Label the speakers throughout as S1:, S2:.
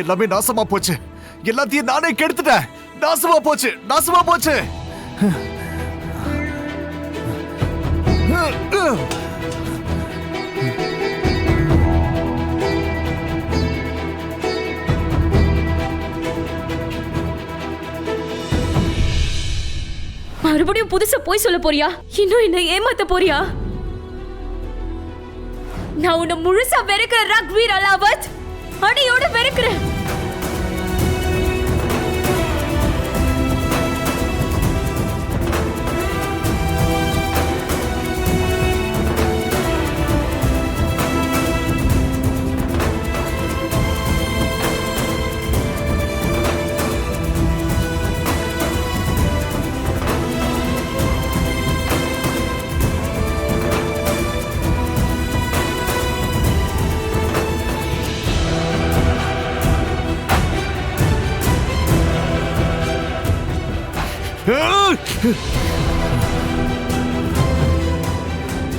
S1: எல்லாமே நாசமா போச்சு. எல்லாத்தையும் நானே கெடுத்துட்டேன். நாசமா போச்சு, நாசமா போச்சு.
S2: மறுபடியும் புதுசா போய் சொல்ல போறியா? இன்னும் என்ன ஏமாத்த போறியா? நான் உன்னை முழுசா வெறுக்கிறேன் ரக்வீர் அலாவத். அடியோட வெறுக்கிறேன்.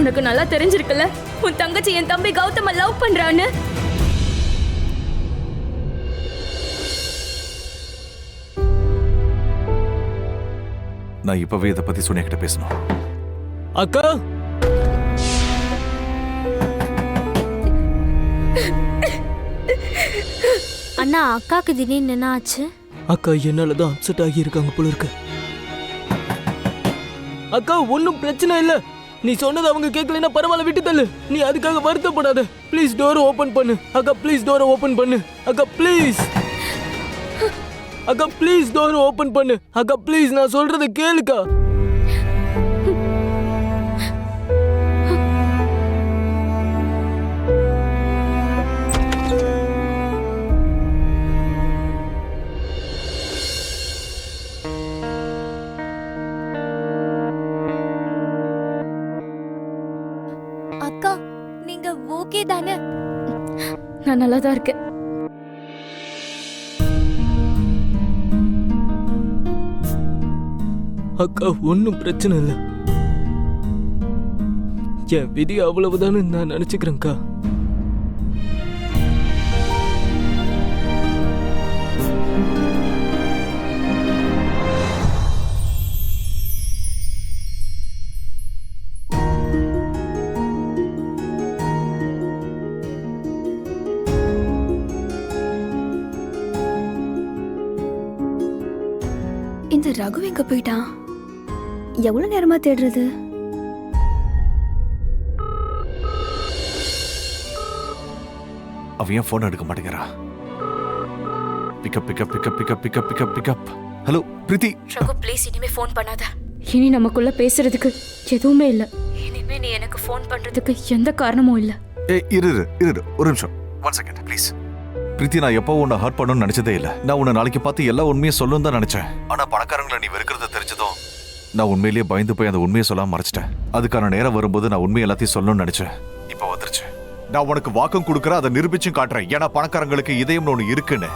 S2: உனக்கு நல்லா தெரிஞ்சிருக்குல்ல உன் தங்கச்சி என் தம்பி கௌதம லவ் பண்றான்னு.
S1: நான் இப்பவே இதை பத்தி சோனியா கிட்ட பேசணும்.
S3: அக்கா
S4: அண்ணா, அக்காக்கு திடீர்னு என்ன ஆச்சு?
S3: அக்கா என்னாலதான் அப்செட் ஆகி இருக்காங்க போல இருக்கு. அக்கா ஒன்னும் பிரச்சனை இல்ல. நீ சொன்னது அவங்க கேட்கலன்னா பரவாயில்ல, விட்டு தள்ளு. நீ அதுக்காக வருத்தப்படாத. ப்ளீஸ் டோரை ஓபன் பண்ணு அக்கா. ப்ளீஸ் டோரை ஓபன் பண்ணு அக்கா. ப்ளீஸ் அக்கா, ப்ளீஸ் டோரை ஓபன் பண்ணு அக்கா. ப்ளீஸ் நான் சொல்றதை கேளுக்கா.
S4: அக்கா, நீங்க ஓகே தானே?
S2: நான் நல்லா தான் இருக்கேன்.
S3: அக்கா ஒன்னும் பிரச்சனை இல்ல. என் விதி அவ்வளவுதான்னு நான் நினைச்சுக்கிறேன்க்கா.
S5: இந்த ரகு எங்க போயிட்டான்? எவ்வளவு நேரமா தேடுறது?
S1: அவன் ஏன் போன் எடுக்க மாட்டேங்கிறா? Pick up pick up pick up pick up pick up pick up pick up. Hello Preethi.
S2: Raghu please இனிமே ஃபோன் பண்ணாத. இனி நமக்குள்ள பேசுறதுக்கு எதுவுமே இல்ல. இனிமே நீ எனக்கு ஃபோன் பண்றதுக்கு எந்த காரணமும் இல்ல.
S1: ஏய் இரு ஒரு நிமிஷம். 1 செகண்ட் ப்ளீஸ். பிரீத்தி, நான் எப்போ உன்னை ஹர்ட் பண்ணணும்னு நினைச்சதே இல்லை. நான் உன்னை நாளைக்கு பார்த்து எல்லா உண்மையை சொல்லணும் தான் நினைச்சேன். ஆனா பணக்காரங்களை நீ வெறுக்கிறத தெரிஞ்சதும் நான் உண்மையிலேயே பயந்து போய் அந்த உண்மையை சொல்லாம மறைச்சிட்டேன். அதுக்கான நேரம் வரும்போது நான் உண்மை எல்லாத்தையும் சொல்லணும்னு நினைச்சேன். இப்போ வந்துருச்சு. நான் உனக்கு வாக்கம் கொடுக்குறேன், அதை நிரூபிச்சும் காட்டுறேன். ஏன்னா பணக்காரங்களுக்கு இதயம்னு ஒண்ணு இருக்குன்னு.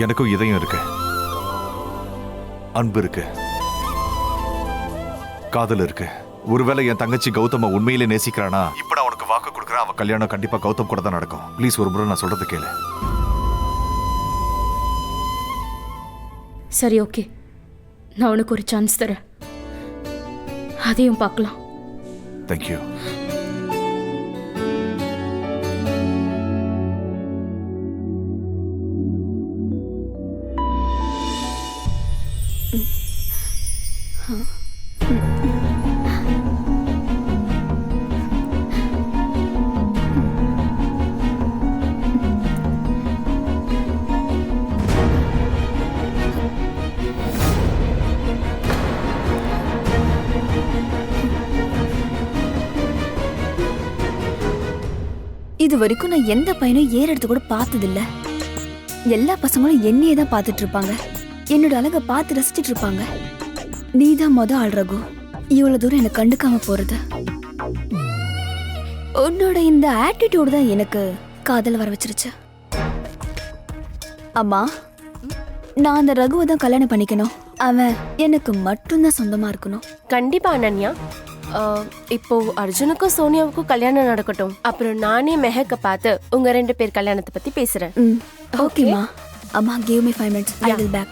S1: எனக்கும் இதயம் இருக்கு, அன்பு இருக்கு, காதல் இருக்கு. ஒருவேளை என் தங்கச்சி கௌதம உண்மையிலே நேசிக்கிறானா, இப்ப நான் உனக்கு வாக்கு கொடுக்குறேன். அவ கல்யாணம் கண்டிப்பா கௌதம் கூட தான் நடக்கும். ப்ளீஸ் ஒரு முறை நான் சொல்றது கேளு.
S2: சரி ஓகே, நான் உனக்கு ஒரு சான்ஸ் தரேன். அதையும் பார்க்கலாம்.
S1: தேங்க்யூ.
S5: இது வரைக்கும் நான் எந்த பையனும் ஏறெடுத்து கூட பார்த்ததில்ல. எல்லா பசங்களும் என்னையே தான் பார்த்துட்டு இருப்பாங்க, என்னோட அழகை பார்த்து ரசிச்சுட்டு இருப்பாங்க. நீதான் ஆள் ரகு, இவ்வளவு தூரம் எனக்கு கண்டுக்காம போறது. உன்னோட இந்த ஆட்டிடியூட் தான் எனக்கு காதல் வர வச்சிருச்சு. அம்மா, நான் அந்த ரகுவை தான் கல்யாணம் பண்ணிக்கணும். அவன் எனக்கு மட்டும்தான் சொந்தமா இருக்கணும்.
S6: கண்டிப்பா அனன்யா, இப்போ அர்ஜுனுக்கும் சோனியாவுக்கும் கல்யாணம் நடக்கட்டும். அப்புறம் நானே மெஹக்க பார்த்து உங்க 2 பேர் கல்யாணத்தை பத்தி பேசுறேன்.
S5: ஓகேமா. அம்மா give me 5 minutes. I will back.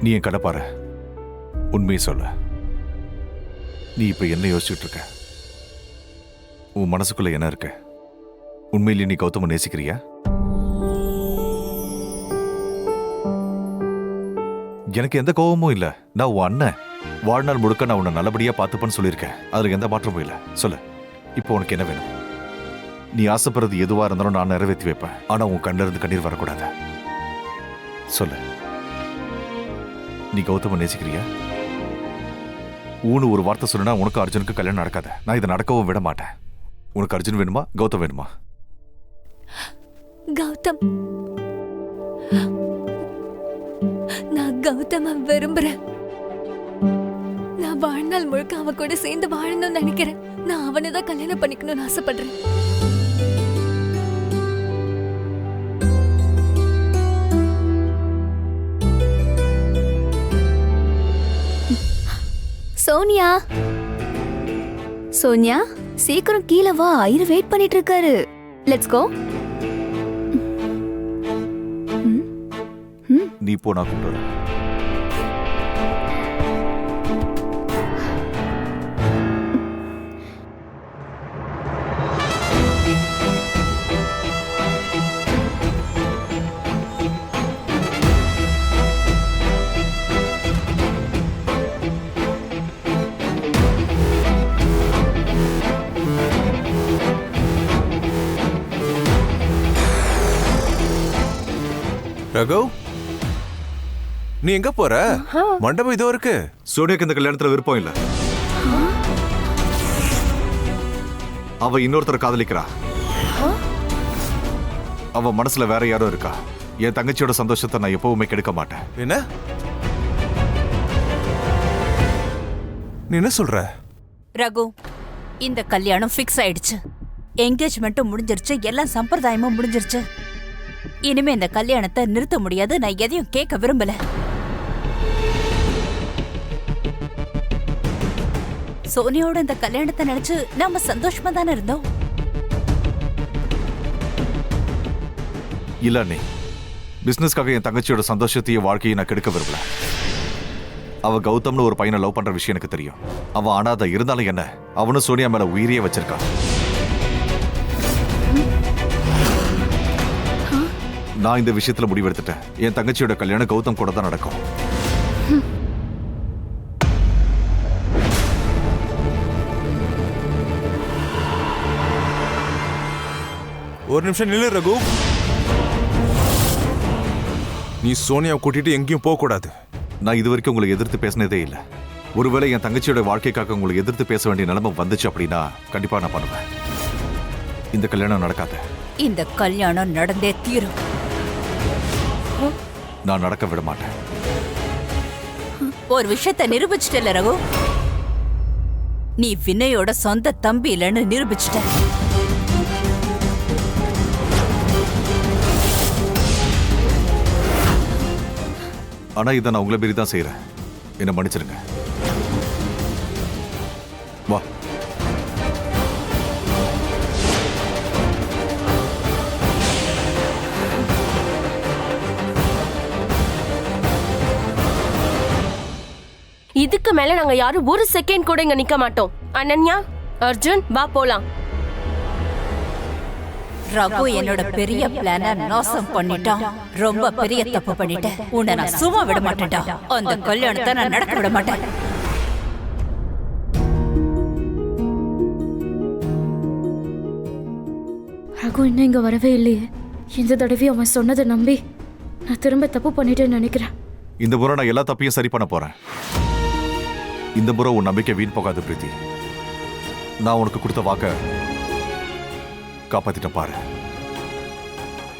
S1: நீ என் கடை பாரு. உண்மையை சொல்ல, நீ இப்ப என்ன யோசிச்சுட்டு இருக்க? உன் மனசுக்குள்ள என்ன இருக்கு? உண்மையிலேயே நீ கௌதம நேசிக்கிறியா? எனக்கு எந்த கோபமும் இல்ல. நான் உன் அண்ணன். வாழ்நாள் முழுக்க நான் உன்னை நல்லபடியா பார்த்துப்பேன்னு சொல்லியிருக்கேன். அதுல எந்த மாற்றமும் இல்ல. சொல்லு, இப்போ உனக்கு என்ன வேணும்? நீ ஆசைப்படுறது எதுவா இருந்தாலும் நான் நிறைவேற்றி வைப்பேன். ஆனா உன் கண்ணில இருந்து கண்ணீர் வரக்கூடாது. சொல்லு, நீ கௌதம நேசிக்கிறியா? ஊனு ஒரு வார்த்தை சொல்லுனா உனக்கு அர்ஜுனுக்கு கல்யாணம் நடக்காத. நான் இதை நடக்கவும் விட மாட்டேன். உனக்கு அர்ஜுன் வேணுமா, கௌதம் வேணுமா?
S4: கௌதம், நான் கௌதம விரும்புறேன். நான் வாழ்நாள் முழுக்க அவ கூட சேர்ந்து வாழணும்னு நினைக்கிறேன். நான் அவனை தான் கல்யாணம் பண்ணிக்கணும்னு ஆசைப்படுறேன்.
S5: சோனியா, சோனியா சீக்கிரம் கீழே வா. ஐயர் வெயிட் பண்ணிட்டு இருக்காரு. Let's go.
S1: நீ போ, நான் கூப்பிட்டு வரேன்.
S7: ரகு, நீ எங்க போற? மண்டபம் இதோ இருக்கு.
S1: சோனியாக்கு இந்த கல்யாணத்துல விருப்பம் இல்ல. அவ இன்னொருத்தரை காதலிக்கிறா. அவ மனசுல வேற யாரும் இருக்கா. என் தங்கச்சியோட சந்தோஷத்தை நான் எப்பவுமே கெடுக்க மாட்டேன்.
S7: என்ன நீ என்ன சொல்ற?
S8: ரகு, இந்த கல்யாணம் ஃபிக்ஸ் ஆயிடுச்சு. என்கேஜ்மெண்ட்டும் முடிஞ்சிருச்சு. எல்லாம் சம்பிரதாயமும் முடிஞ்சிருச்சு. இனிமே இந்த கல்யாணத்தை நிறுத்த முடியாது. நான் எதையும் கேட்க விரும்பல. சோனியோட இந்த கல்யாணத்தை நினைச்சு நாம சந்தோஷமா தானே இருந்தோம்.
S1: இல்ல, நீ பிசினஸ்க்காக என் தங்கச்சியோட சந்தோஷத்தையும் வாழ்க்கையை நான் கெடுக்க விரும்பல. அவ கௌதம்னு ஒரு பையனை லவ் பண்ற விஷயம் எனக்கு தெரியும். அவன் அனாதை இருந்தாலும் என்ன, அவனும் சோனியா மேல உயிரியே வச்சிருக்கான். நான் இந்த விஷயத்துல முடிவெடுத்துட்டேன். என் தங்கச்சியோட கல்யாணம் கௌதம் கூட தான் நடக்கும்.
S7: ஒரு நிமிஷம் நில்லு ரகு. நீ சோனியாவை கூட்டிட்டு எங்கேயும் போக கூடாது.
S1: நான் இது வரைக்கும் உங்களை எதிர்த்து பேசினதே இல்லை. ஒருவேளை என் தங்கச்சியோட வாழ்க்கைக்காக உங்களை எதிர்த்து பேச வேண்டிய நிலைமை வந்துச்சு அப்படின்னா கண்டிப்பா நான் பண்ணுவேன். இந்த கல்யாணம் நடக்காது.
S8: இந்த கல்யாணம் நடந்தே தீரும்.
S1: நான் நடக்க விட மாட்டேன்.
S8: ஒரு விஷயத்தை நிரூபிச்சிட்டல ரகு. நீ வினயோட சொந்த தம்பி இல்லைன்னு நிரூபிச்சிட்ட.
S1: ஆனா இதை நான் உங்களை மீறி தான் செய்யறேன். என்ன மன்னிச்சிருங்க. வா.
S6: இதுக்கு மேல நாங்க யாரும் ஒரு செகண்ட் கூட இங்க நிக்க மாட்டோம். அனன்யா, அர்ஜுன், வா போலாம்.
S8: ரகு என்னோட பெரிய பிளான நாசம் பண்ணிட்டான். ரொம்ப பெரிய தப்பு பண்ணிட்டேன். உன்னை நான் சும்மா விட மாட்டேன்டா. அந்த கல்யாணத்தை நான் நடக்க விட மாட்டேன்.
S2: ரகு இன்னும் இங்க வரவே இல்லையே. இந்த தடவையும் அவன் சொன்னதை நம்பி நான் திரும்ப தப்பு பண்ணிட்டேன்னு நினைக்கிறேன்.
S1: இந்த முறை நான் எல்லா தப்பையும் சரி பண்ண போறேன். இந்த முறை உன் நம்பிக்கை வீண் போகாது பிரீத்தி. நான் உனக்கு கொடுத்த வாக்க காப்பாத்திட்ட பாரு.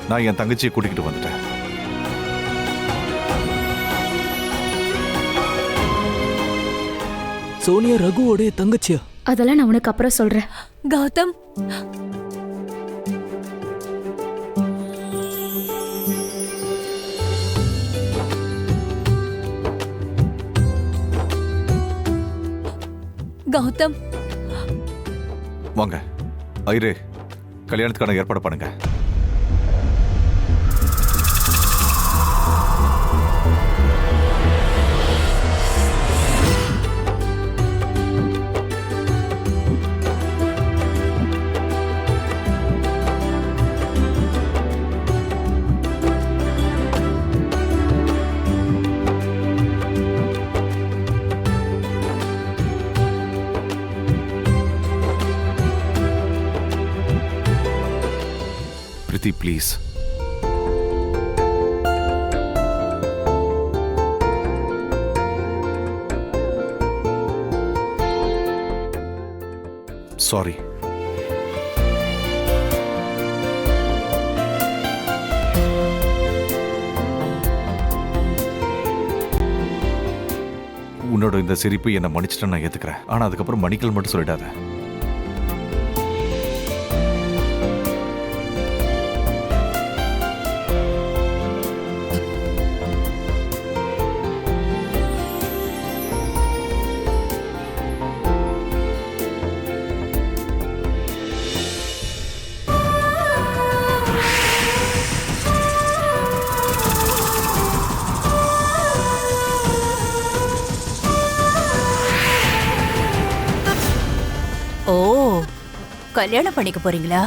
S1: நான் என் தங்கச்சியை கூட்டிக்கிட்டு வந்துட்டேன்.
S3: சோனியா ரகுவோடைய தங்கச்சியா?
S2: அதெல்லாம் நான் உனக்கு அப்புறம் சொல்றேன்.
S4: கௌதம், கௌதம்,
S1: வாங்க ஐரே, கல்யாணத்துக்கான ஏற்பாடு பண்ணுங்க. பிரீத்தி ப்ளீஸ். சாரி. உன்னோட இந்த சிரிப்பு என்னை மன்னிச்சிட்டு நான் ஏத்துக்கிறேன். ஆனா அதுக்கப்புறம் மன்னிக்கல் மட்டும் சொல்லிடாத.
S8: ஓ, கல்யாணம் பண்ணிக்க போறீங்களா?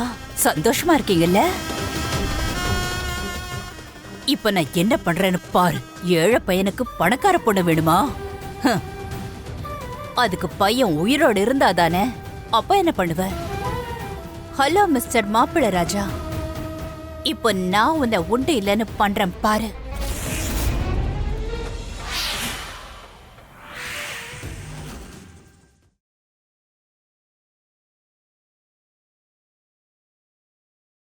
S8: சந்தோஷமா இருக்கீங்கல்ல? இப்ப நான் என்ன பண்றேன்னு பாரு. ஏழை பையனுக்கு பணக்கார பொண்ணு வேணுமா? ஹம். அதுக்கு பையன் உயிரோடு இருந்தா தானே. அப்ப என்ன பண்ணுவ? ஹலோ மிஸ்டர் மாப்பிள்ளை ராஜா, இப்ப நான் உன்னை உண்டு இல்லைன்னு பண்றேன் பாரு.